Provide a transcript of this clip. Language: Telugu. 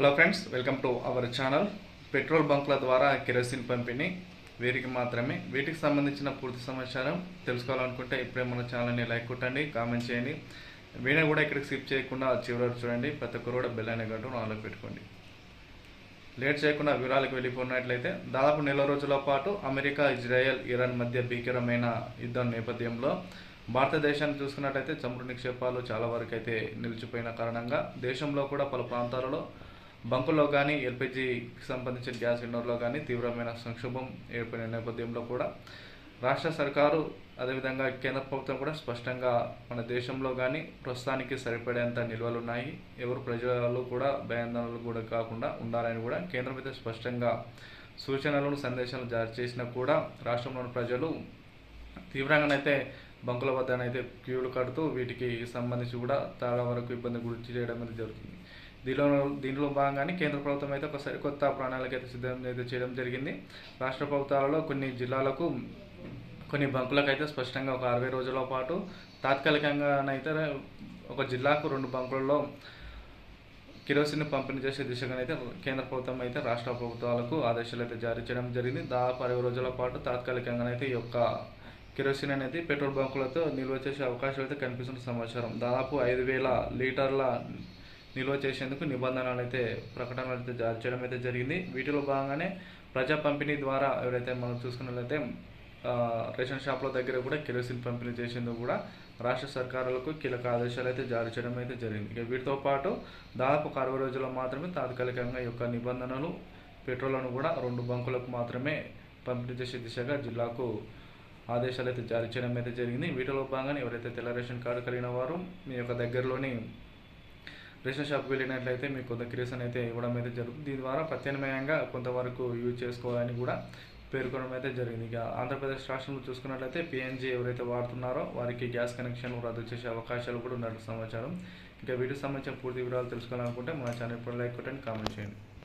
Hello friends, welcome to our channel. Petrol బంకుల ద్వారా కెరోసిన్ పంపిణీ వీరికి మాత్రమే. వీటికి సంబంధించిన పూర్తి సమాచారం తెలుసుకోవాలనుకుంటే ఇప్పుడే మన ఛానల్ని లైక్ కొట్టండి, కామెంట్ చేయండి. వీడియో కూడా ఇక్కడికి స్కిప్ చేయకుండా చివరి వరకు చూడండి. ప్రతి ఒక్కరు కూడా బెల్ అనే గంటను ఆన్లో పెట్టుకోండి. లేట్ చేయకుండా వివరాలకు వెళ్ళిపోయినట్లయితే, దాదాపు నెల రోజుల పాటు అమెరికా, ఇజ్రాయెల్, ఇరాన్ మధ్య భీకరమైన యుద్ధం నేపథ్యంలో భారతదేశాన్ని చూసుకున్నట్లయితే చమురు నిక్షేపాలు చాలా వరకు అయితే నిలిచిపోయిన కారణంగా దేశంలో కూడా పలు ప్రాంతాలలో బంకుల్లో కానీ ఎల్పిజికి సంబంధించిన గ్యాస్ సిలిండర్లో కానీ తీవ్రమైన సంక్షోభం ఏర్పడిన నేపథ్యంలో కూడా రాష్ట్ర సర్కారు అదేవిధంగా కేంద్ర ప్రభుత్వం కూడా స్పష్టంగా మన దేశంలో కానీ ప్రస్తుతానికి సరిపడేంత నిల్వలు ఉన్నాయి, ఎవరు ప్రజలు కూడా భయాందోళనలు కూడా కాకుండా ఉండాలని కూడా కేంద్రం అయితే స్పష్టంగా సూచనలను సందేశాలు జారీ చేసినా కూడా రాష్ట్రంలోని ప్రజలు తీవ్రంగానైతే బంకుల వద్దనైతే క్యూలు కడుతూ వీటికి సంబంధించి కూడా చాలా వరకు ఇబ్బంది గురి చేయడం అనేది జరుగుతుంది. దీనిలో భాగంగానే కేంద్ర ప్రభుత్వం అయితే ఒక సరికొత్త ప్రణాళిక అయితే సిద్ధం అయితే చేయడం జరిగింది. రాష్ట్ర ప్రభుత్వాలలో కొన్ని జిల్లాలకు కొన్ని బంకులకు అయితే స్పష్టంగా ఒక 60 రోజుల పాటు తాత్కాలికంగానైతే ఒక జిల్లాకు 2 బంకులలో కిరోసిన్ పంపిణీ చేసే దిశగానైతే కేంద్ర ప్రభుత్వం అయితే రాష్ట్ర ప్రభుత్వాలకు ఆదేశాలు అయితే జారీ చేయడం జరిగింది. దాదాపు 60 రోజుల పాటు తాత్కాలికంగానైతే ఈ యొక్క కిరోసిన్ అనేది పెట్రోల్ బంకులతో నిల్వ చేసే అవకాశాలు అయితే కనిపిస్తున్న సమాచారం. దాదాపు 5,000 లీటర్ల నిల్వ చేసేందుకు నిబంధనలు అయితే ప్రకటనలు అయితే జారీ చేయడం అయితే జరిగింది. వీటిలో భాగంగానే ప్రజా పంపిణీ ద్వారా ఎవరైతే మనం చూసుకున్నట్లయితే రేషన్ షాపుల దగ్గర కూడా కిరోసిన్ పంపిణీ చేసేందుకు కూడా రాష్ట్ర సర్కారులకు కీలక ఆదేశాలు అయితే జారీ చేయడం అయితే జరిగింది. ఇక వీటితో పాటు దాదాపు 60 రోజుల్లో మాత్రమే తాత్కాలికంగా ఈ యొక్క నిబంధనలు పెట్రోల్ను కూడా 2 బంకులకు మాత్రమే పంపిణీ చేసే దిశగా జిల్లాకు ఆదేశాలు అయితే జారీ చేయడం అయితే జరిగింది. వీటిలో భాగంగానే ఎవరైతే తెల్ల రేషన్ కార్డు కలిగిన వారు మీ యొక్క దగ్గరలోని రేషన్ షాప్కి వెళ్ళినట్లయితే మీకు కొంత కిరోసిన్ అయితే ఇవ్వడం అయితే జరుగుతుంది. దీని ద్వారా ప్రత్యామ్నాయంగా కొంతవరకు యూజ్ చేసుకోవాలని కూడా పేర్కొనడం అయితే జరిగింది. ఇక ఆంధ్రప్రదేశ్ రాష్ట్రంలో చూసుకున్నట్లయితే పిఎన్జీ ఎవరైతే వాడుతున్నారో వారికి గ్యాస్ కనెక్షన్ రద్దు చేసే అవకాశాలు కూడా ఉన్నట్టు సమాచారం. ఇంకా వీటికి సంబంధించిన పూర్తి వివరాలు తెలుసుకోవాలనుకుంటే మన ఛానల్ ఇప్పుడు లైక్ కొట్టండి, కామెంట్ చేయండి.